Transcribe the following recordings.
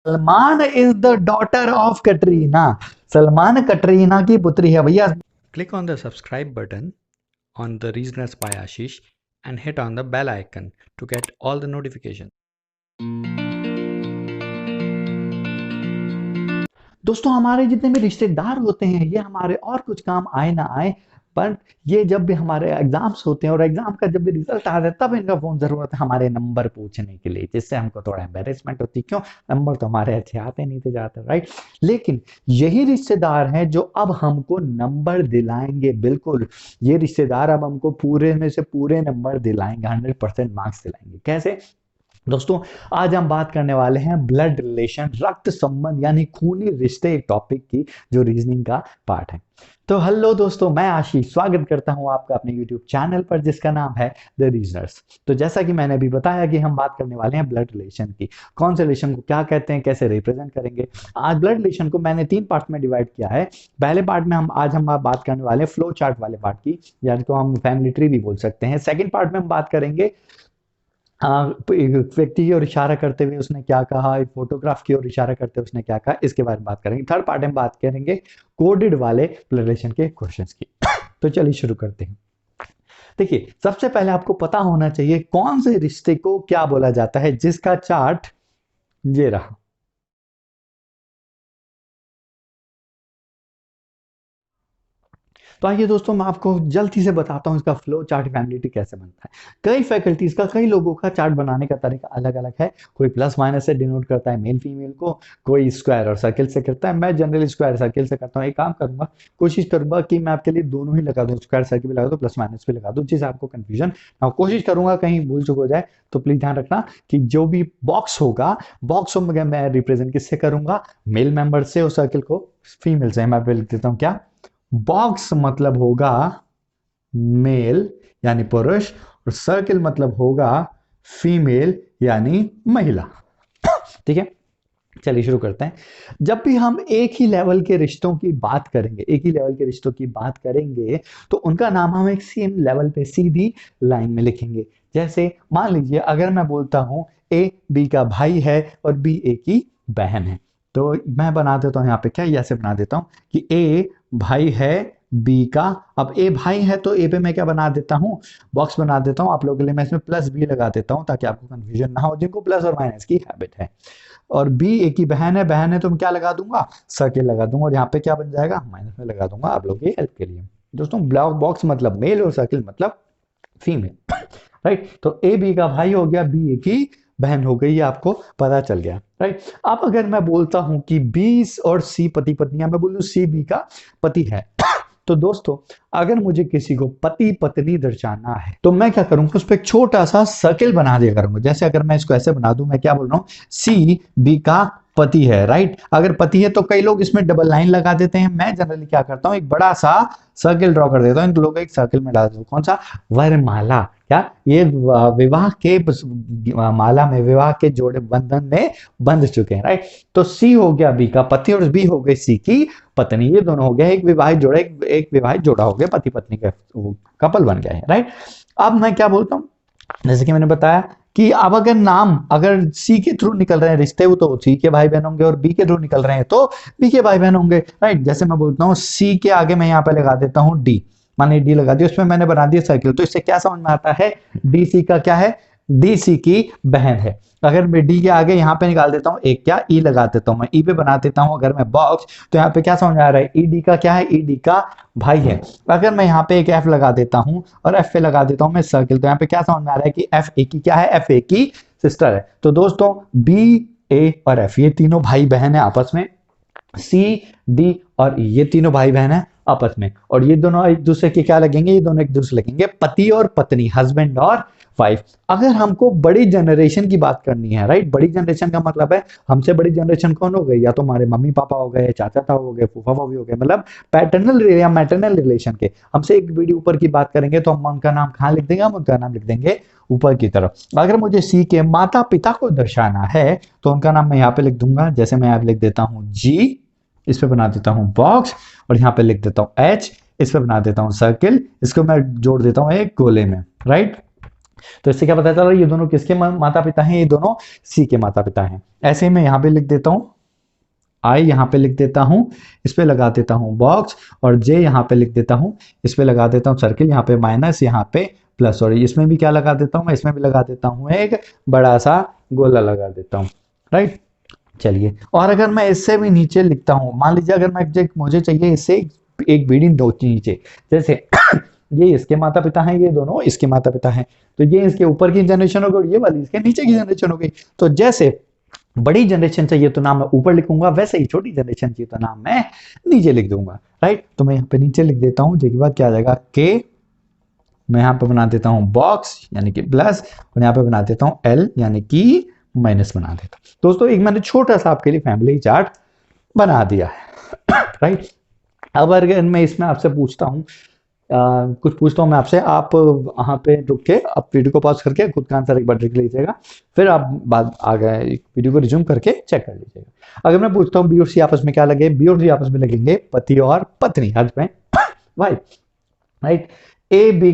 Salman is the daughter of Katrina. Salman Katrina की पुत्री है भैया। Click on the subscribe button on the Reasoners by Ashish and hit on the bell icon to get all the notifications. दोस्तों हमारे जितने भी रिश्तेदार होते हैं ये हमारे और कुछ काम आए ना आए, पर ये जब भी हमारे एग्जाम्स होते हैं और एग्जाम का जब भी रिजल्ट आ जाता है तब इनका फोन जरूर आता है हमारे नंबर पूछने के लिए, जिससे हमको थोड़ा एम्बेरसमेंट होती है। क्यों? नंबर तो हमारे अच्छे आते नहीं थे जाते, राइट। लेकिन यही रिश्तेदार हैं जो अब हमको नंबर दिलाएंगे। बिल्कुल, ये रिश्तेदार अब हमको पूरे में से पूरे नंबर दिलाएंगे, 100% मार्क्स दिलाएंगे। कैसे? दोस्तों आज हम बात करने वाले हैं ब्लड रिलेशन, रक्त संबंध यानी खूनी रिश्ते, एक टॉपिक की जो रीजनिंग का पार्ट है। तो हेलो दोस्तों, मैं आशीष स्वागत करता हूं आपका अपने यूट्यूब चैनल पर जिसका नाम है द रीजनर्स। तो जैसा कि मैंने अभी बताया कि हम बात करने वाले हैं ब्लड रिलेशन की। कौन से रिलेशन को क्या कहते हैं, कैसे रिप्रेजेंट करेंगे। आज ब्लड रिलेशन को मैंने 3 पार्ट में डिवाइड किया है। पहले पार्ट में हम बात करने वाले हैं फ्लो चार्ट वाले पार्ट की, यानी तो हम फैमिली ट्री भी बोल सकते हैं। सेकेंड पार्ट में हम बात करेंगे व्यक्ति की ओर इशारा करते हुए उसने क्या कहा, एक फोटोग्राफ की ओर इशारा करते हुए उसने क्या कहा, इसके बारे में बात करेंगे। थर्ड पार्ट में बात करेंगे कोडेड वाले रिलेशन के क्वेश्चंस की। तो चलिए शुरू करते हैं। देखिए, सबसे पहले आपको पता होना चाहिए कौन से रिश्ते को क्या बोला जाता है, जिसका चार्ट ये रहा। तो आइए दोस्तों मैं आपको जल्दी से बताता हूँ इसका फ्लो चार्ट फैमिली ट्री कैसे बनता है। कई फैकल्टीज का, कई लोगों का चार्ट बनाने का तरीका अलग अलग है। कोई प्लस माइनस से डिनोट करता है मेल फीमेल को, कोई स्क्वायर और सर्किल से करता है। मैं जनरली स्क्वायर सर्किल से करता हूँ। एक काम करूंगा, कोशिश करूंगा कि मैं आपके लिए दोनों ही लगा दूँ, स्क्वायर सर्किल भी लगा दूँ, प्लस माइनस भी लगा दूँ, जिससे आपको कंफ्यूजन ना हो। कोशिश करूंगा कहीं भूल चुक हो जाए तो प्लीज ध्यान रखना कि जो भी बॉक्स होगा, बॉक्स में मैं रिप्रेजेंट किससे करूंगा, मेल मेंबर से, और सर्किल को फीमेल से। मैं लिख देता हूँ क्या, बॉक्स मतलब होगा मेल यानी पुरुष, और सर्किल मतलब होगा फीमेल यानी महिला। ठीक है, चलिए शुरू करते हैं। जब भी हम एक ही लेवल के रिश्तों की बात करेंगे, एक ही लेवल के रिश्तों की बात करेंगे तो उनका नाम हम एक सेम लेवल पे सीधी लाइन में लिखेंगे। जैसे मान लीजिए अगर मैं बोलता हूं ए बी का भाई है और बी ए की बहन है, तो मैं बना देता हूं यहाँ पे क्या, ऐसे बना देता हूं कि ए भाई है बी का। अब ए भाई है तो ए पे मैं क्या बना देता हूँ, बॉक्स बना देता हूँ। आप लोगों के लिए मैं इसमें प्लस बी लगा देता हूँ ताकि आपको कंफ्यूजन ना हो, जिनको प्लस और माइनस की हैबिट है। और बी ए की बहन है तो मैं क्या लगा दूंगा, सर्किल लगा दूंगा, और यहाँ पे क्या बन जाएगा, माइनस में लगा दूंगा आप लोगों की हेल्प के लिए। दोस्तों ब्लॉक बॉक्स मतलब मेल और सर्किल मतलब फीमेल, राइट। तो ए बी का भाई हो गया, बी ए की बहन हो गई, ये आपको पता चल गया, राइट। अब अगर मैं बोलता हूं कि बी और सी पति पत्नी, मैं बोलूं सी बी का पति है, तो दोस्तों अगर मुझे किसी को पति पत्नी दर्शाना है तो मैं क्या करूंगा, उस पर एक छोटा सा सर्किल बना दिया करूंगा। जैसे अगर मैं इसको ऐसे बना दूं, मैं क्या बोल रहा हूं, सी बी का पति है, राइट। अगर पति है तो कई लोग इसमें डबल लाइन लगा देते हैं। मैं जनरली क्या करता हूं, एक बड़ा सा सर्किल ड्रॉ कर देता हूं, इन लोगों को एक सर्किल में डाल देता हूं। कौन सा, वरमाला। क्या ये विवाह के माला में, विवाह के जोड़े बंधन में बंध चुके हैं, राइट। तो सी हो गया बी का पति और बी हो गई सी की पत्नी, ये दोनों हो गया एक विवाहित जोड़ा, एक विवाहित जोड़ा हो गया, पति पत्नी का कपल बन गया है, राइट। अब मैं क्या बोलता हूँ, जैसे कि मैंने बताया कि अब अगर नाम अगर सी के थ्रू निकल रहे हैं रिश्ते, वो तो सी के भाई बहन होंगे, और बी के थ्रू निकल रहे हैं तो बी के भाई बहन होंगे, राइट। जैसे मैं बोलता हूँ सी के आगे मैं यहाँ पे लगा देता हूँ डी, माने डी लगा दिया, उसमें मैंने बना दिया सर्किल। तो इससे क्या समझ में आता है, डी सी का क्या है, डी सी की बहन है। अगर मैं डी के आगे यहाँ पे निकाल देता हूँ एक क्या, ई लगा देता हूँ, मैं ई पे बना देता हूँ अगर मैं बॉक्स, तो यहाँ पे क्या समझ आ रहा है, ई डी का क्या है, ई डी का भाई है। अगर मैं यहाँ पे एक एफ लगा देता हूँ और एफ पे लगा देता हूँ मैं सर्किल, तो यहाँ पे क्या समझ में आ रहा है कि एफ ए की क्या है, एफ ए की सिस्टर है। तो दोस्तों बी ए और एफ ये तीनों भाई बहन है आपस में, सी डी और ये तीनों भाई बहन है आपस में, और ये दोनों एक दूसरे के क्या लगेंगे, ये दोनों एक दूसरे लगेंगे पति और पत्नी, हस्बैंड और वाइफ। अगर हमको बड़ी जनरेशन की बात करनी है, राइट, बड़ी जनरेशन का मतलब है हमसे बड़ी जनरेशन कौन हो गई, या तो हमारे मम्मी पापा हो गए, चाचा ताऊ हो गए, फूफा भाभी हो गए, मतलब पैटर्नल या मैटरनल रिलेशन के, हमसे एक पीढ़ी ऊपर की बात करेंगे तो हम उनका नाम कहाँ लिख देंगे, हम उनका नाम लिख देंगे ऊपर की तरफ। अगर मुझे सी के माता पिता को दर्शाना है तो उनका नाम मैं यहाँ पे लिख दूंगा। जैसे मैं यहाँ पे लिख देता हूँ जी, इस पे बना देता हूँ बॉक्स, और यहाँ पे लिख देता हूँ एच, इस पे बना देता हूँ सर्किल, इसको मैं जोड़ देता हूँ एक गोले में, राइट। तो इससे क्या पता चला ये दोनों किसके माता पिता हैं, ये दोनों सी के माता पिता हैं। ऐसे ही मैं यहाँ पे लिख देता हूँ आई, यहाँ पे लिख देता हूँ, इस पे लगा देता हूँ बॉक्स, और जे यहाँ पे लिख देता हूँ, इस पे लगा देता हूँ सर्किल, यहाँ पे माइनस, यहाँ पे प्लस, और इसमें भी क्या लगा देता हूँ मैं, इसमें भी लगा देता हूँ एक बड़ा सा गोला लगा देता हूँ, राइट। चलिए, और अगर मैं इससे भी नीचे लिखता हूँ, मान लीजिए अगर मैं मुझे चाहिए इससे एक बीडी दो नीचे, जैसे ये इसके माता पिता हैं, ये दोनों इसके माता पिता हैं, तो ये इसके ऊपर की जनरेशन हो गई और ये वाली इसके नीचे की जनरेशन हो गई। तो जैसे बड़ी जनरेशन चाहिए तो नाम मैं ऊपर लिखूंगा, वैसे ही छोटी जनरेशन चाहिए तो नाम मैं नीचे लिख दूंगा, राइट। तो मैं यहाँ पे नीचे लिख देता हूँ, जिसके बाद क्या आ जाएगा के, मैं यहाँ पे बना देता हूँ बॉक्स यानी कि प्लस, और यहाँ पे बना देता हूँ एल यानी कि माइनस बना देता हूँ। दोस्तों एक मैंने छोटा सा आपके लिए फैमिली चार्ट बना दिया है, राइट। अब अगर मैं इसमें आपसे पूछता हूँ, कुछ पूछता हूँ मैं आपसे, आप वहाँ पे रुक के आप वीडियो को पॉज करके खुद का आंसर एक बार लिख लीजिएगा, फिर आप बाद आगे वीडियो को रिज्यूम करके चेक कर लीजिएगा। अगर मैं पूछता हूँ बी और सी आपस में क्या लगे, बी और सी आपस में लगेंगे पति और पत्नी, husband wife, right. A B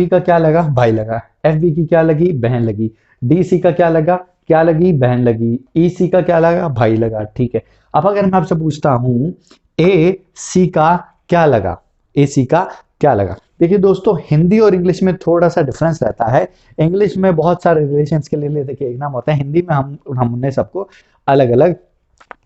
का क्या लगा, भाई लगा। एफ बी की क्या लगी, बहन लगी। डी सी का क्या लगा, क्या लगी, बहन लगी। ई सी का क्या लगा, भाई लगा, ठीक है। अब अगर मैं आपसे पूछता हूँ ए सी का क्या लगा, ए सी का क्या लगा। देखिए दोस्तों, हिंदी और इंग्लिश में थोड़ा सा डिफरेंस रहता है। इंग्लिश में बहुत सारे रिलेशंस के लिए देखिए एक नाम होता है, हिंदी में हमने सबको अलग अलग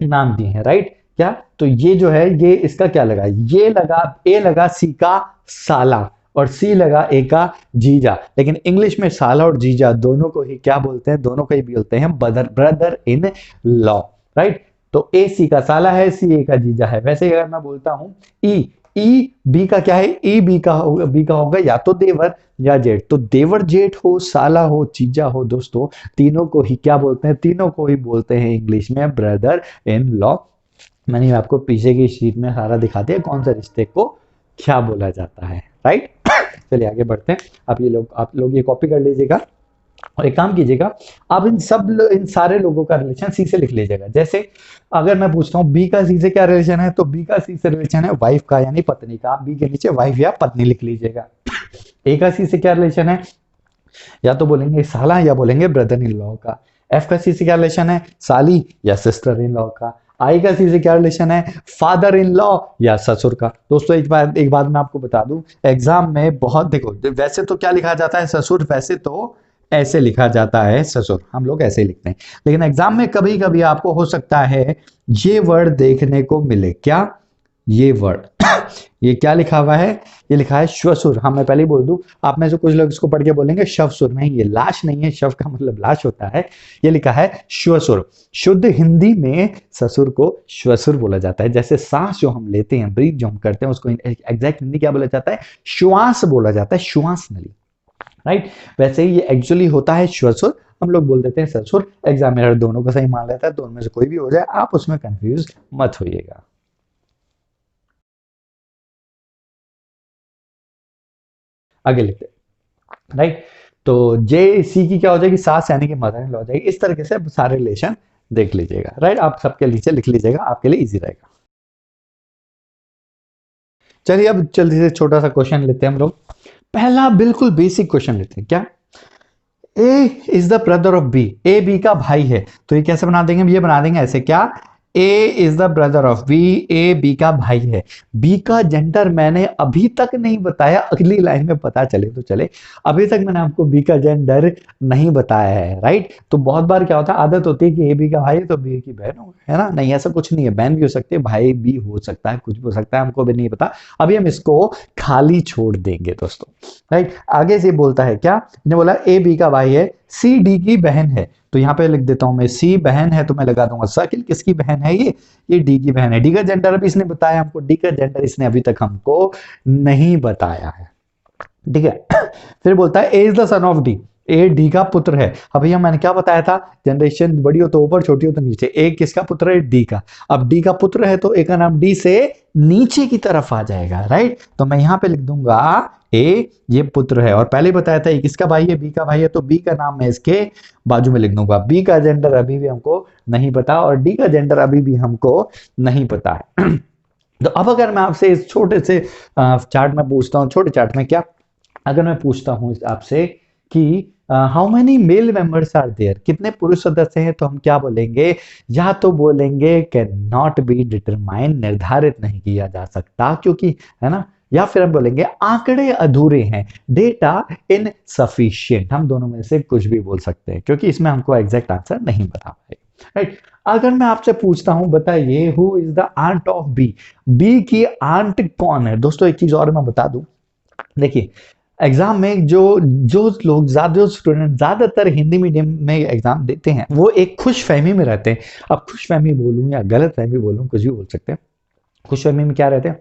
नाम दिए हैं, राइट। क्या, तो ये जो है ये इसका क्या लगा, ये लगा, ए लगा सी का साला और सी लगा ए का जीजा, लेकिन इंग्लिश में साला और जीजा दोनों को ही क्या बोलते हैं, दोनों को ही बोलते हैं ब्रदर इन लॉ, राइट। तो ए सी का साला है, सी ए का जीजा है। वैसे अगर मैं बोलता हूं ई ई बी का क्या है, ई बी का होगा या तो देवर या जेठ। तो देवर जेठ हो, साला हो, जीजा हो, दोस्तों तीनों को ही क्या बोलते हैं, तीनों को ही बोलते हैं इंग्लिश में ब्रदर इन लॉ। मैंने आपको पीछे की शीट में सारा दिखा दिया कौन सा रिश्ते को क्या बोला जाता है, राइट। चलिए आगे बढ़ते हैं। आप लोग ये कॉपी कर लीजिएगा और एक काम कीजिएगा, आप इन सारे लोगों का रिलेशन सी से लिख लीजिएगा। जैसे अगर मैं पूछता हूँ बी का सी से क्या रिलेशन है, तो बी का सी से रिलेशन है वाइफ का यानी पत्नी का, आप बी के नीचे वाइफ या पत्नी लिख लीजिएगा। ए का सी से क्या रिलेशन है, या तो बोलेंगे साला या बोलेंगे ब्रदर इन लॉ का। एफ का सी से क्या रिलेशन है, साली या सिस्टर इन लॉ का। आई का सी से क्या रिलेशन है, फादर इन लॉ या ससुर का। दोस्तों एक बात मैं आपको बता दूं, एग्जाम में बहुत, देखो वैसे तो क्या लिखा जाता है ससुर, वैसे तो ऐसे लिखा जाता है ससुर, हम लोग ऐसे ही लिखते हैं, लेकिन एग्जाम में कभी कभी आपको हो सकता है ये वर्ड देखने को मिले। क्या, ये वर्ड ये क्या लिखा हुआ है, ये लिखा है श्वसुर। हाँ मैं पहले ही बोल दूं, आप में से कुछ लोग इसको पढ़ के बोलेंगे शवसुर, नहीं ये लाश नहीं है, शव का मतलब लाश होता है, ये लिखा है श्वसुर। शुद्ध हिंदी में ससुर को श्वसुर बोला जाता है। जैसे सांस जो हम लेते हैं, ब्रीथ जो हम करते हैं, उसको एग्जैक्ट हिंदी क्या बोला जाता है, श्वास बोला जाता है, श्वास नली, राइट। वैसे ही ये एक्चुअली होता है श्वसुर, हम लोग बोल देते हैं ससुर। एग्जामिनर दोनों को सही मान लेता है, दोनों में से कोई भी हो जाए, आप उसमें कंफ्यूज मत होइएगा। आगे लिखते हैं, राइट। तो जे सी की क्या हो जाएगी, सास यानी कि मदर इन लॉ हो जाएगी। इस तरीके से सारे रिलेशन देख लीजिएगा, राइट। आप सबके नीचे लिख लीजिएगा, आपके लिए इजी रहेगा। चलिए अब जल्दी से छोटा सा क्वेश्चन लेते हैं हम लोग। पहला बिल्कुल बेसिक क्वेश्चन लेते हैं। क्या, A is the brother of B, A B का भाई है, तो ये कैसे बना देंगे, ये बना देंगे ऐसे। क्या, A is the brother of B, A B का भाई है। बी का जेंडर मैंने अभी तक नहीं बताया, अगली लाइन में पता चले तो चले। अभी तक मैंने आपको बी का जेंडर नहीं बताया है, राइट। तो बहुत बार क्या होता है, आदत होती है कि ए बी का भाई है तो बी की बहन हो, है ना। नहीं, ऐसा कुछ नहीं है, बहन भी हो सकती है, भाई भी हो सकता है, कुछ भी हो सकता है, हमको भी नहीं पता। अभी हम इसको खाली छोड़ देंगे दोस्तों, राइट। आगे से बोलता है क्या, ने बोला ए बी का भाई है, सी डी की बहन है। तो यहाँ पे लिख देता हूं मैं, सी बहन है तो मैं लगा दूंगा सर्किल, किसकी बहन है ये डी की बहन है। डी का जेंडर अभी इसने बताया हमको, डी का जेंडर इसने अभी तक हमको नहीं बताया है, ठीक है। फिर बोलता है A is the son of D, A D का पुत्र है। अब भैया मैंने क्या बताया था, जनरेशन बड़ी हो तो ऊपर, छोटी हो तो नीचे। ए किसका पुत्र है, डी का। अब डी का पुत्र है तो ए का नाम डी से नीचे की तरफ आ जाएगा, राइट। तो मैं यहाँ पे लिख दूंगा ए, ये पुत्र है, और पहले बताया था किसका भाई है, बी का भाई है, तो बी का नाम मैं इसके बाजू में लिख दूंगा। बी का जेंडर अभी भी हमको नहीं पता और डी का जेंडर अभी भी हमको नहीं पता है। तो अब अगर मैं आपसे इस छोटे से चार्ट में पूछता हूँ, छोटे चार्ट में क्या, अगर मैं पूछता हूँ आपसे कि how many male members are there, कितने पुरुष सदस्य हैं, तो हम क्या बोलेंगे? या तो बोलेंगे कैन नॉट बी डिटरमाइन, निर्धारित नहीं किया जा सकता, क्योंकि, है ना, या फिर हम बोलेंगे आंकड़े अधूरे हैं, डेटा इनसफिशिएंट। हम दोनों में से कुछ भी बोल सकते हैं, क्योंकि इसमें हमको एग्जैक्ट आंसर नहीं बता पाए, राइट। अगर मैं आपसे पूछता हूं, बताइए who is the aunt of B, B की आंट कौन है? दोस्तों एक चीज और मैं बता दूं, देखिए एग्जाम में जो जो लोग ज्यादा, जो स्टूडेंट ज्यादातर हिंदी मीडियम में एग्जाम देते हैं, वो एक खुश फहमी में रहते हैं। अब खुश फहमी बोलूं या गलत फहमी बोलूं, कुछ भी बोल सकते हैं। खुश फहमी में क्या रहते हैं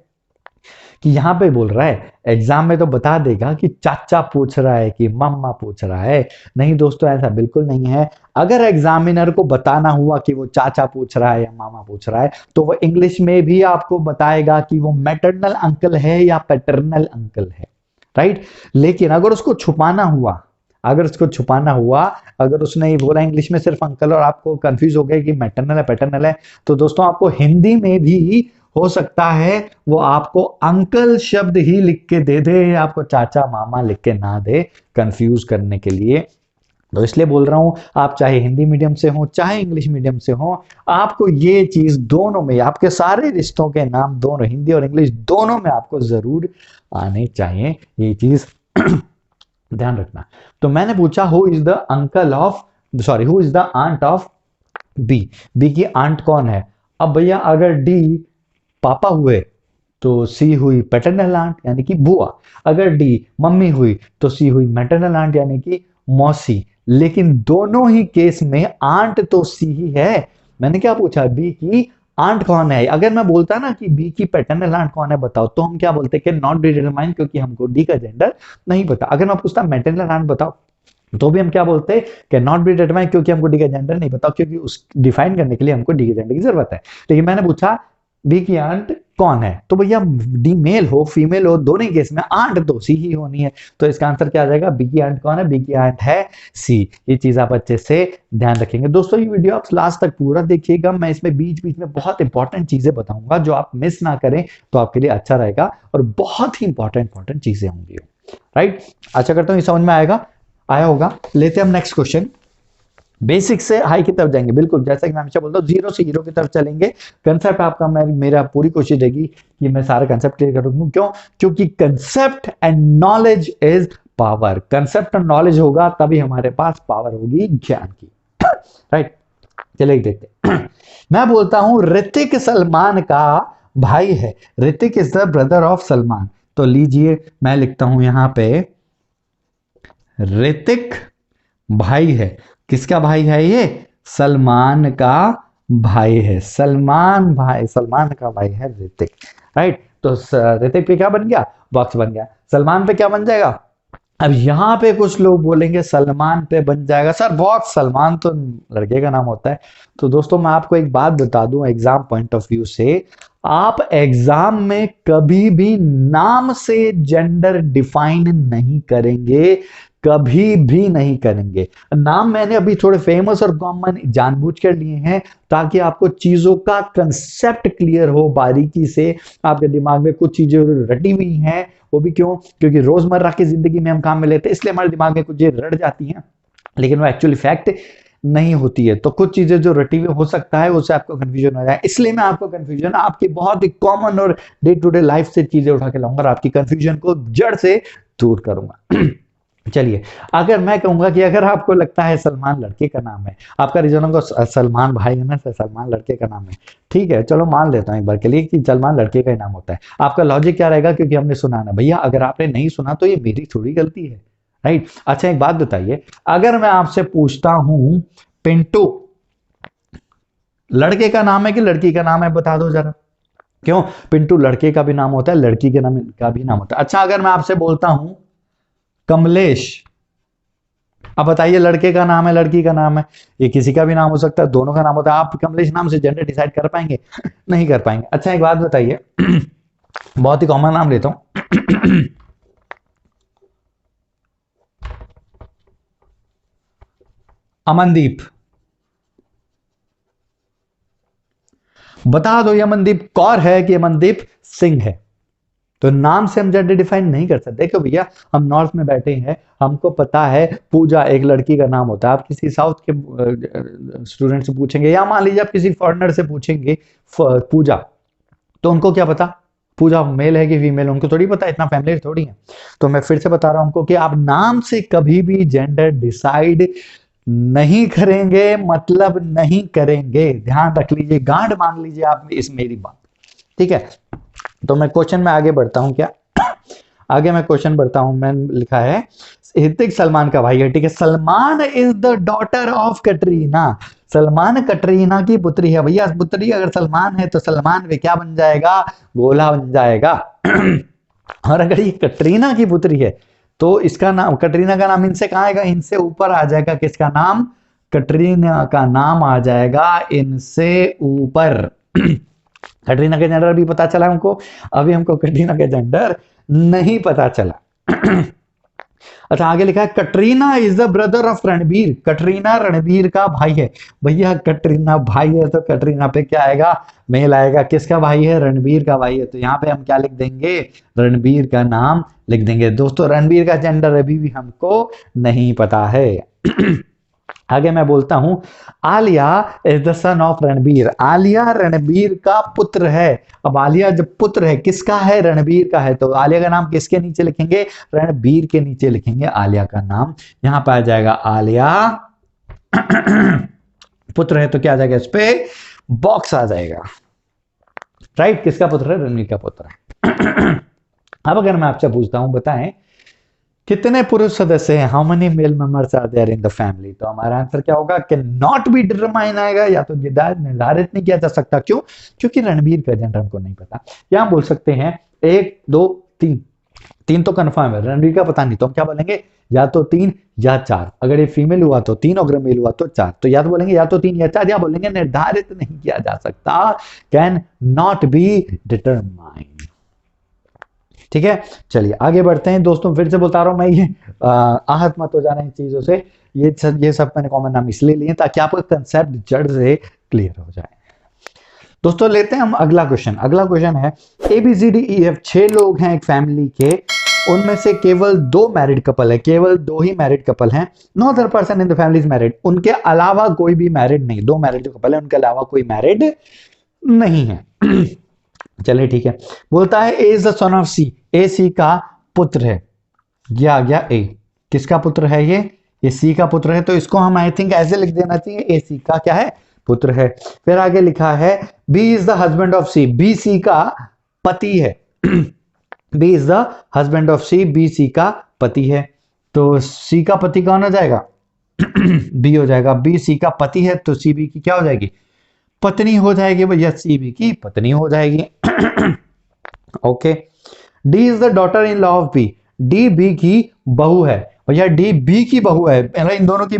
कि यहाँ पे बोल रहा है, एग्जाम में तो बता देगा कि चाचा पूछ रहा है कि मम्मा पूछ रहा है। नहीं दोस्तों, ऐसा बिल्कुल नहीं है। अगर एग्जामिनर को बताना हुआ कि वो चाचा पूछ रहा है या मामा पूछ रहा है, तो वो इंग्लिश में भी आपको बताएगा कि वो मैटरनल अंकल है या पैटर्नल अंकल है, राइट। लेकिन अगर उसको छुपाना हुआ, अगर उसने ये बोला इंग्लिश में सिर्फ अंकल और आपको कंफ्यूज हो गया कि मैटरनल है पैटर्नल है, तो दोस्तों आपको हिंदी में भी हो सकता है वो आपको अंकल शब्द ही लिख के दे दे, आपको चाचा मामा लिख के ना दे, कंफ्यूज करने के लिए। तो इसलिए बोल रहा हूं, आप चाहे हिंदी मीडियम से हो चाहे इंग्लिश मीडियम से हो, आपको ये चीज दोनों में, आपके सारे रिश्तों के नाम दोनों, हिंदी और इंग्लिश दोनों में आपको जरूर आने चाहिए, ये चीज ध्यान रखना। तो मैंने पूछा who is the uncle of, sorry who is the aunt of B, B की आंट कौन है? अब भैया अगर डी पापा हुए तो सी हुई पैटर्नल आंट यानी कि बुआ, अगर डी मम्मी हुई तो सी हुई मैटरनल आंट यानी कि मौसी। लेकिन दोनों ही केस में आंट तो सी ही है। मैंने क्या पूछा, बी की आंट कौन है? अगर मैं बोलता ना कि बी की पैटर्नल आंट कौन है बताओ, तो हम क्या बोलते कि नॉट डिटरमाइन, क्योंकि हमको डी का जेंडर नहीं पता। अगर मैं पूछता मैटरनल आंट बताओ, तो भी हम क्या बोलते हैं कि नॉट बी डिटरमाइन, क्योंकि हमको डी का जेंडर नहीं पता, क्योंकि उस डिफाइन करने के लिए हमको डी के जेंडर की जरूरत है। लेकिन मैंने पूछा बी की आंट कौन है, तो भैया डी मेल हो फीमेल हो, दोनों ही केस में आंट तो सी ही होनी है। तो इसका आंसर क्या आ जाएगा, बी की आंट कौन है? बी की आंट है सी। ये चीज आप अच्छे से ध्यान रखेंगे। दोस्तों ये वीडियो आप लास्ट तक पूरा देखिएगा, मैं इसमें बीच बीच में बहुत इंपॉर्टेंट चीजें बताऊंगा, जो आप मिस ना करें तो आपके लिए अच्छा रहेगा, और बहुत ही इंपॉर्टेंट चीजें होंगी, राइट। आशा करता हूँ ये समझ में आया होगा। लेते हैं हम नेक्स्ट क्वेश्चन। बेसिक से हाई की तरफ जाएंगे, बिल्कुल जैसा कि मैं हमेशा बोलता हूँ, जीरो से हीरो की तरफ चलेंगे। कंसेप्ट आपका, मेरा पूरी कोशिश रहेगी कि मैं सारा कंसेप्ट क्लियर करूँ। क्यों? क्योंकि concept and knowledge is power. Concept और नॉलेज होगा तभी हमारे पास पावर होगी ज्ञान की, राइट। चलिए देखते हैं। मैं बोलता हूं ऋतिक सलमान का भाई है, Hrithik is the brother of Salman. तो लीजिए मैं लिखता हूं यहां पे ऋतिक भाई है। किसका भाई है ये? सलमान का भाई है। सलमान का भाई है ऋतिक, राइट। तो ऋतिक पे क्या बन गया? बॉक्स बन गया। सलमान पे क्या बन जाएगा? अब यहां पे कुछ लोग बोलेंगे सलमान पे बन जाएगा सर बॉक्स, सलमान तो लड़के का नाम होता है। तो दोस्तों मैं आपको एक बात बता दूं, एग्जाम पॉइंट ऑफ व्यू से, आप एग्जाम में कभी भी नाम से जेंडर डिफाइन नहीं करेंगे, कभी भी नहीं करेंगे। नाम मैंने अभी थोड़े फेमस और कॉमन जानबूझ कर लिए हैं, ताकि आपको चीजों का कंसेप्ट क्लियर हो बारीकी से। आपके दिमाग में कुछ चीजें रटी हुई हैं, वो भी क्यों? क्योंकि रोजमर्रा की जिंदगी में हम काम में लेते हैं, इसलिए हमारे दिमाग में कुछ चीजें रट जाती हैं, लेकिन वो एक्चुअली फैक्ट नहीं होती है। तो कुछ चीजें जो रटी हुई हो सकता है उससे आपको कंफ्यूजन हो जाए, इसलिए मैं आपको कंफ्यूजन आपकी बहुत ही कॉमन और डे टू डे लाइफ से चीजें उठा के लाऊंगा और आपकी कंफ्यूजन को जड़ से दूर करूंगा। चलिए, अगर मैं कहूंगा कि अगर आपको लगता है सलमान लड़के का नाम है, आपका रीजन होगा सलमान भाई है ना, सलमान लड़के का नाम है, ठीक है, चलो मान लेता हूं एक बार के लिए कि सलमान लड़के का ही नाम होता है। आपका लॉजिक क्या रहेगा? क्योंकि हमने सुना ना भैया, अगर आपने नहीं सुना तो ये मेरी थोड़ी गलती है, राइट। अच्छा एक बात बताइए, अगर मैं आपसे पूछता हूं पिंटू लड़के का नाम है कि लड़की का नाम है, बता दो जरा। क्यों? पिंटू लड़के का भी नाम होता है, लड़की के नाम का भी नाम होता है। अच्छा अगर मैं आपसे बोलता हूं कमलेश, अब बताइए लड़के का नाम है लड़की का नाम है? ये किसी का भी नाम हो सकता है, दोनों का नाम होता है। आप कमलेश नाम से जेंडर डिसाइड कर पाएंगे? नहीं कर पाएंगे। अच्छा एक बात बताइए, बहुत ही कॉमन नाम लेता हूं, अमनदीप। बता दो ये अमनदीप कौर है कि अमनदीप सिंह है? तो नाम से हम जेंडर डिफाइन नहीं कर सकते। देखो भैया, हम नॉर्थ में बैठे हैं, हमको पता है पूजा एक लड़की का नाम होता है। आप किसी साउथ के स्टूडेंट से पूछेंगे, या मान लीजिए आप किसी फॉरेनर से पूछेंगे पूजा, तो उनको क्या पता पूजा मेल है कि फीमेल, उनको थोड़ी पता, इतना फैमिली थोड़ी है। तो मैं फिर से बता रहा हूं उनको कि आप नाम से कभी भी जेंडर डिसाइड नहीं करेंगे, मतलब नहीं करेंगे, ध्यान रख लीजिए, गांड मान लीजिए आप इस मेरी बात, ठीक है। तो मैं क्वेश्चन में आगे बढ़ता हूं क्या, आगे मैं क्वेश्चन बढ़ता हूं। मैं लिखा है ऋतिक सलमान का भाई है, ठीक है। Salman is the daughter of Katrina, Salman Katrina की पुत्री है भैया। पुत्री अगर सलमान है तो सलमान भी क्या बन जाएगा, गोला बन जाएगा। और अगर ये कटरीना की पुत्री है तो इसका नाम, कटरीना का नाम इनसे कहाँ आएगा, इनसे ऊपर आ जाएगा। किसका नाम, कटरीना का नाम आ जाएगा इनसे ऊपर। कटरीना का जेंडर भी पता चला हमको, अभी हमको कटरीना का जेंडर नहीं पता चला। अच्छा, आगे लिखा है Katrina is the brother of Ranbir, Katrina Ranbir का भाई है। भैया कटरीना भाई है तो कटरीना पे क्या आएगा, मेल आएगा। किसका भाई है, रणबीर का भाई है, तो यहाँ पे हम क्या लिख देंगे, रणबीर का नाम लिख देंगे। दोस्तों रणबीर का जेंडर अभी भी हमको नहीं पता है। आगे मैं बोलता हूं, Alia is the son of Ranbir, Alia Ranbir का पुत्र है। अब आलिया जब पुत्र है, किसका है, रणबीर का है, तो आलिया का नाम किसके नीचे लिखेंगे, रणबीर के नीचे लिखेंगे आलिया का नाम। यहां पर आ जाएगा आलिया, पुत्र है तो क्या आ जाएगा, इस पे बॉक्स आ जाएगा, राइट। किसका पुत्र है, रणबीर का पुत्र है। अब अगर मैं आपसे पूछता हूं, बताएं कितने पुरुष सदस्य हैं, how many male members are there in the family, तो हमारा आंसर क्या होगा, कि नॉट बी डिटरमाइन आएगा, या तो निर्धारित नहीं किया जा सकता। क्यों, क्योंकि रणबीर का जेंडर हमको नहीं पता। या बोल सकते हैं 1 2 3, 3 तो कंफर्म है, रणबीर का पता नहीं, तो हम क्या बोलेंगे, या तो 3 या 4। अगर ये फीमेल हुआ तो 3, अगर मेल हुआ तो 4। तो या तो बोलेंगे या तो 3 या 4, या बोलेंगे निर्धारित नहीं किया जा सकता, कैन नॉट बी डिटरमाइन, ठीक है। चलिए आगे बढ़ते हैं दोस्तों, फिर से बता रहा हूं मैं, ये आहत मत हो जाना इन चीजों से। ये सब मैंने कॉमन नाम इसलिए लिए ताकि आपका कंसेप्ट जड़ से क्लियर हो जाए। दोस्तों लेते हैं हम अगला क्वेश्चन। अगला क्वेश्चन है ABCDEF 6 लोग हैं एक फैमिली के, उनमें से केवल 2 मैरिड कपल है, केवल 2 ही मैरिड कपल हैं। No other person in the family is married, उनके अलावा कोई भी मैरिड नहीं, 2 मैरिड कपल है, उनके अलावा कोई मैरिड नहीं है। चलिए ठीक है। बोलता है A is the son of सी, ए सी का पुत्र है। ये आ गया ए, किसका पुत्र है ये सी का पुत्र है, तो इसको हम आई थिंक ऐसे लिख देना चाहिए, ए सी का क्या है, पुत्र है। फिर आगे लिखा है B is the husband of C, B C का पति है। B is the husband of C, B C का पति है, तो सी का पति कौन हो जाएगा, बी हो जाएगा। बी सी का पति है तो सी बी की क्या हो जाएगी, पत्नी हो जाएगी भैया, सी बी की पत्नी हो जाएगी। Okay. D is the daughter in law of B, D B की बहू है भैया, डी बी की बहू है। इन दोनों की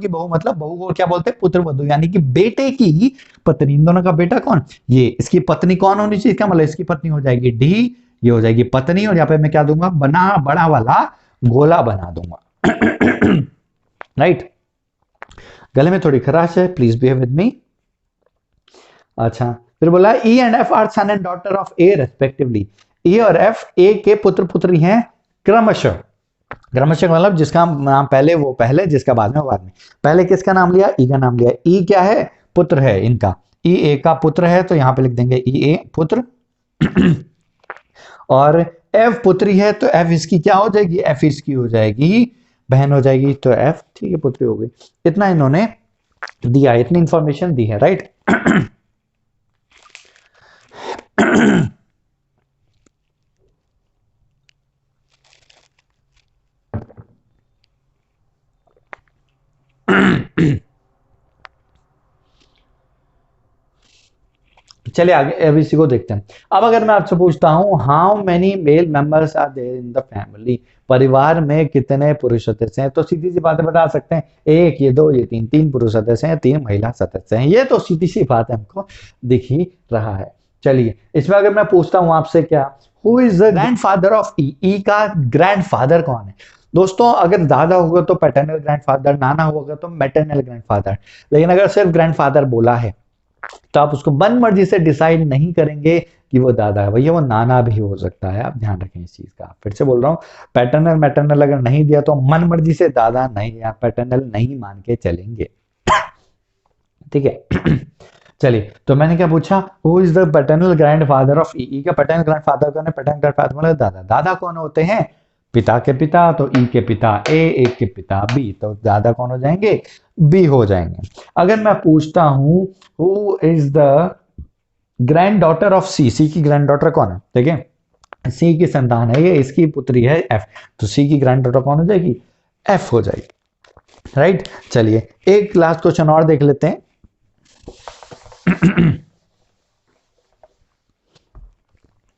बहू मतलब बहू को क्या बोलते हैं, पुत्र वधू, यानी कि बेटे की पत्नी। इन दोनों का बेटा कौन, ये, इसकी पत्नी कौन होनी चाहिए, क्या मतलब इसकी पत्नी हो जाएगी डी, ये हो जाएगी पत्नी, और यहाँ पे मैं क्या दूंगा, बना बड़ा वाला गोला बना दूंगा। राइट। गले में थोड़ी खराश है, प्लीज बिहेव विद मी। अच्छा, फिर बोला E and F are son and daughter of A respectively, E और एफ ए के पुत्र पुत्री हैं क्रमशः। क्रमशः मतलब जिसका नाम पहले वो पहले, जिसका बाद में वो बाद में। पहले किसका नाम लिया, ई का नाम लिया। ई क्या है, पुत्र है इनका, ई ए का पुत्र है, तो यहां पे लिख देंगे ई ए पुत्र। और एफ पुत्री है तो एफ इसकी क्या हो जाएगी, एफ इसकी हो जाएगी बहन हो जाएगी, तो एफ ठीक है पुत्री हो गई। इतना इन्होंने दिया, इतनी इंफॉर्मेशन दी है, राइट। चलिए आगे अब इसी को देखते हैं। अब अगर मैं आपसे पूछता हूं how many male members are there in the family, परिवार में कितने पुरुष सदस्य हैं, तो सीधी सी बातें बता सकते हैं, 1 ये 2 ये 3, 3 पुरुष सदस्य हैं, 3 महिला सदस्य हैं। ये तो सीधी सी बात है, हमको दिख ही रहा है। चलिए इसमें अगर मैं पूछता हूं आपसे, क्या who is the grandfather of E, E का ग्रैंडफादर कौन है। दोस्तों अगर दादा होगा तो पैटर्नल ग्रैंडफादर, नाना होगा तो मैटरनल ग्रैंडफादर, लेकिन अगर सिर्फ ग्रैंडफादर बोला है तो आप उसको मन मर्जी से डिसाइड नहीं करेंगे कि वो दादा है, भैया वो नाना भी हो सकता है, आप ध्यान रखें इस चीज का। फिर से बोल रहा हूँ, पैटर्नल मैटर्नल अगर नहीं दिया तो मन मर्जी से दादा नहीं या पैटर्नल नहीं मान के चलेंगे, ठीक है। चलिए, तो मैंने क्या पूछा, who is the paternal grandfather of E का पैटर्नल ग्रैंडफादर कौन है, पैटर्नल ग्रैंडफादर मतलब दादा। दादा कौन होते हैं, पिता के पिता, तो ई के पिता ए के पिता बी, तो दादा कौन हो जाएंगे, बी हो जाएंगे। अगर मैं पूछता हूं who is the granddaughter of C, C की ग्रैंड डॉटर कौन है, ठीक है, सी की संतान है ये, इसकी पुत्री है एफ, तो सी की ग्रैंड डॉटर कौन हो जाएगी, एफ हो जाएगी, राइट। चलिए एक लास्ट क्वेश्चन और देख लेते हैं।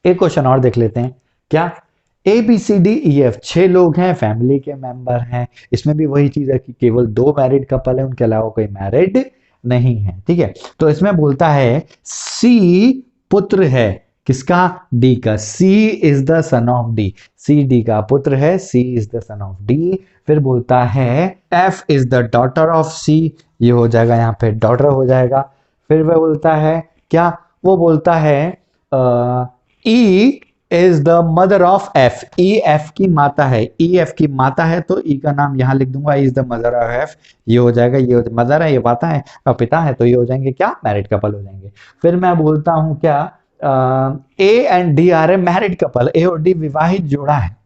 एक क्वेश्चन और देख लेते हैं, क्या A B C D E F 6 लोग हैं, फैमिली के मेंबर हैं, इसमें भी वही चीज है कि केवल 2 मैरिड कपल है, उनके अलावा कोई मैरिड नहीं है, ठीक है। तो इसमें बोलता है सी पुत्र है किसका, डी का, C is the son of D, C D का पुत्र है, C is the son of D. फिर बोलता है F is the daughter of C, ये हो जाएगा यहाँ पे डॉटर हो जाएगा। फिर वह बोलता है क्या, वो बोलता है E is the mother of F, E F की माता है, ई एफ की माता है, तो ई का नाम यहां लिख दूंगा, is the mother of F, ये हो जाएगा, ये मदर है, ये माता है और पिता है, तो ये हो जाएंगे क्या, मैरिड कपल हो जाएंगे। फिर मैं बोलता हूं क्या, A and D are a married couple, A और डी विवाहित जोड़ा है,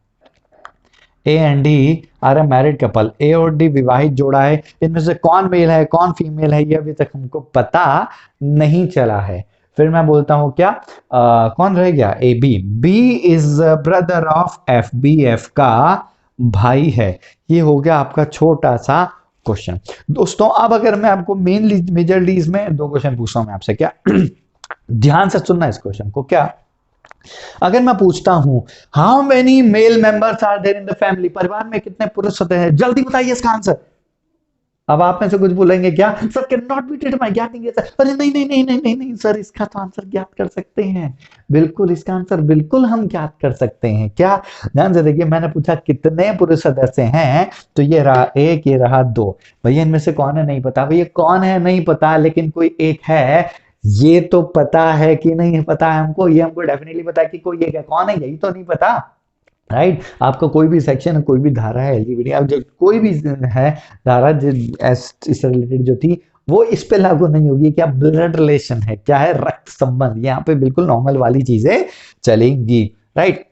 A and D are a married couple, A और डी विवाहित जोड़ा है, इनमें से कौन मेल है कौन फीमेल है ये अभी तक हमको पता नहीं चला है। फिर मैं बोलता हूं क्या, कौन रह गया, A B, B is brother of F, B F का भाई है। ये हो गया आपका छोटा सा क्वेश्चन। दोस्तों अब अगर मैं आपको मेनली मेजरली इसमें 2 क्वेश्चन पूछता हूं मैं आपसे, क्या ध्यान से सुनना इस क्वेश्चन को, क्या अगर मैं पूछता हूं how many male members are there in the family, परिवार में कितने पुरुष सदस्य हैं, जल्दी बताइए इसका आंसर। अब आप में से कुछ बोलेंगे क्या sir can not be determined, ज्ञात नहीं सर, अरे नहीं नहीं नहीं नहीं नहीं नहीं सर, इसका तो आंसर ज्ञात कर सकते हैं, बिल्कुल इसका आंसर बिल्कुल हम ज्ञात कर सकते हैं। क्या, ध्यान से देखिए, मैंने पूछा कितने पुरुष सदस्य हैं, तो ये रहा 1, ये रहा 2, भैया इनमें से कौन है नहीं पता, भैया कौन है नहीं पता, लेकिन कोई एक है ये तो पता है कि नहीं पता है हमको, ये हमको डेफिनेटली पता है कि कोई एक है, कौन है यही तो नहीं पता, राइट। आपका कोई भी सेक्शन, कोई भी धारा है एलजीबीटी, अब जो कोई भी है धारा इससे रिलेटेड जो थी वो इस पे लागू नहीं होगी, क्या ब्लड रिलेशन है, क्या है रक्त संबंध, यहाँ पे बिल्कुल नॉर्मल वाली चीजें चलेंगी, राइट।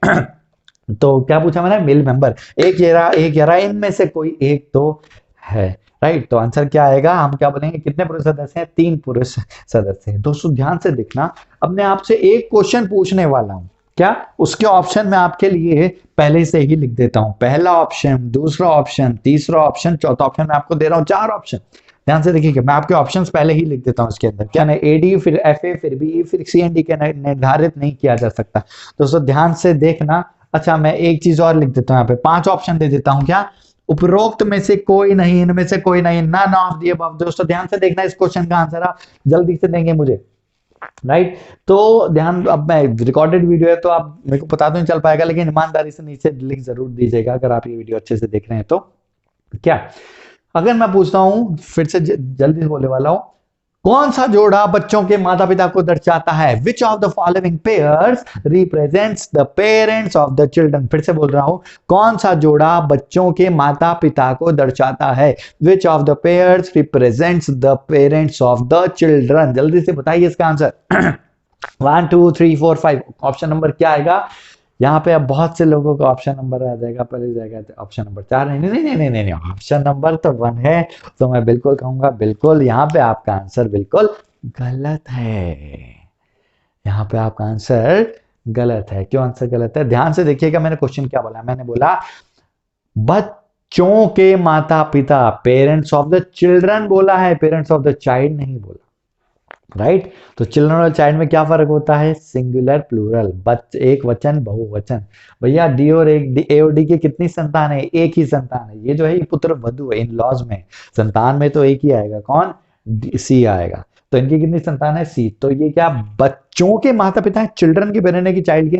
तो क्या पूछा मैंने, मेल मेंबर, एक ये रहा, इनमें से कोई एक तो है, राइट। तो आंसर क्या आएगा, हम क्या बोलेंगे, कितने पुरुष सदस्य हैं, 3 पुरुष सदस्य हैं। दोस्तों ध्यान से देखना, अब मैं आपसे एक क्वेश्चन पूछने वाला हूं, क्या उसके ऑप्शन मैं आपके लिए पहले से ही लिख देता हूं, पहला ऑप्शन, दूसरा ऑप्शन, तीसरा ऑप्शन, चौथा ऑप्शन, मैं आपको दे रहा हूं 4 ऑप्शन। ध्यान से देखिएगा, मैं आपके ऑप्शंस पहले ही लिख देता हूं इसके अंदर, क्या नहीं, एडी फिर एफ ए फिर बी फिर सी एंड डी के निर्धारित नहीं किया जा सकता। दोस्तों ध्यान से देखना, अच्छा मैं एक चीज और लिख देता हूं, यहाँ पे 5 ऑप्शन दे देता हूं, क्या उपरोक्त में से कोई नहीं, इनमें से कोई नहीं, नन ऑफ द अबव। दोस्तों ध्यान से देखना, इस क्वेश्चन का आंसर आप जल्दी से देंगे मुझे, राइट। तो ध्यान, अब मैं रिकॉर्डेड वीडियो है तो आप मेरे को पता तो नहीं चल पाएगा, लेकिन ईमानदारी से नीचे लिंक जरूर दीजिएगा अगर आप ये वीडियो अच्छे से देख रहे हैं तो। क्या अगर मैं पूछता हूं, फिर से जल्दी से बोलने वाला हूं, कौन सा जोड़ा बच्चों के माता पिता को दर्शाता है, which of the following pairs represents the parents of the children. फिर से बोल रहा हूं, कौन सा जोड़ा बच्चों के माता पिता को दर्शाता है, which of the pairs represents the parents of the children, जल्दी से बताइए इसका आंसर। 1 2 3 4 5, ऑप्शन नंबर क्या आएगा, यहाँ पे अब बहुत से लोगों का ऑप्शन नंबर आ जाएगा, पहले जाएगा ऑप्शन नंबर 4, नहीं नहीं नहीं नहीं नहीं, ऑप्शन नंबर तो 1 है, तो मैं बिल्कुल कहूंगा बिल्कुल यहाँ पे आपका आंसर बिल्कुल गलत है, यहाँ पे आपका आंसर गलत है। क्यों आंसर गलत है, ध्यान से देखिएगा, मैंने क्वेश्चन क्या बोला, मैंने बोला बच्चों के माता पिता, पेरेंट्स ऑफ द चिल्ड्रन बोला है, पेरेंट्स ऑफ द चाइल्ड नहीं बोला, राइट। तो चिल्ड्रन और चाइल्ड में क्या फर्क होता है, सिंगुलर प्लूरल, एक वचन बहुवचन। भैया डी और एक, ए और डी की कितनी संतान है, एक ही संतान है, ये जो है ये पुत्र वधु है, इन लॉज में संतान में तो एक ही आएगा, कौन, सी आएगा, तो इनकी कितनी संतान है, सी। तो ये क्या बच्चों के माता पिता है, चिल्ड्रन के पेरेंट है कि चाइल्ड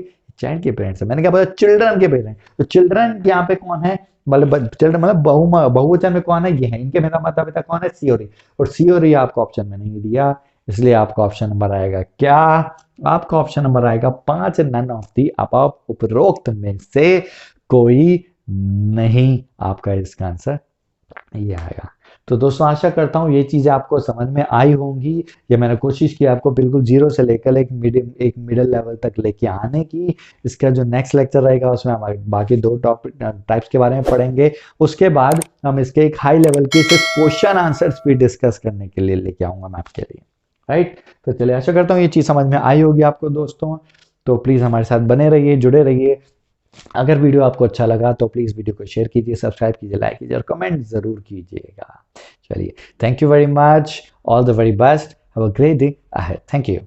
के पेरेंट्स है, मैंने क्या बोला, चिल्ड्रन के पेरेंट, तो चिल्ड्रन यहाँ पे कौन है, मतलब चिल्ड्रन मतलब बहुवचन में कौन है, ये है, इनके मेरा माता पिता कौन है, सी और ई, और सी और ई आपको ऑप्शन में नहीं दिया, इसलिए आपका ऑप्शन नंबर आएगा क्या? आपका ऑप्शन नंबर आएगा 5, नन ऑफ दी अबव, उपरोक्त में से कोई नहीं। आपका इसका आंसर ये आएगा। तो दोस्तों आशा करता हूँ ये चीज़ें आपको समझ में आई होंगी। ये मैंने कोशिश की आपको बिल्कुल जीरो से लेकर एक मिडिल लेवल तक लेके आने की। इसका जो नेक्स्ट लेक्चर रहेगा उसमें हम बाकी 2 टॉपिक टाइप्स के बारे में पढ़ेंगे। उसके बाद हम इसके एक हाई लेवल के सिर्फ क्वेश्चन आंसर्स भी डिस्कस करने के लिए लेके आऊंगा मैं आपके लिए। राइट, तो चलिए आशा करता हूँ ये चीज़ समझ में आई होगी आपको दोस्तों। तो प्लीज़ हमारे साथ बने रहिए, जुड़े रहिए। अगर वीडियो आपको अच्छा लगा तो प्लीज़ वीडियो को शेयर कीजिए, सब्सक्राइब कीजिए, लाइक कीजिए और कमेंट ज़रूर कीजिएगा। चलिए, thank you very much, all the very best, have a great day ahead, thank you.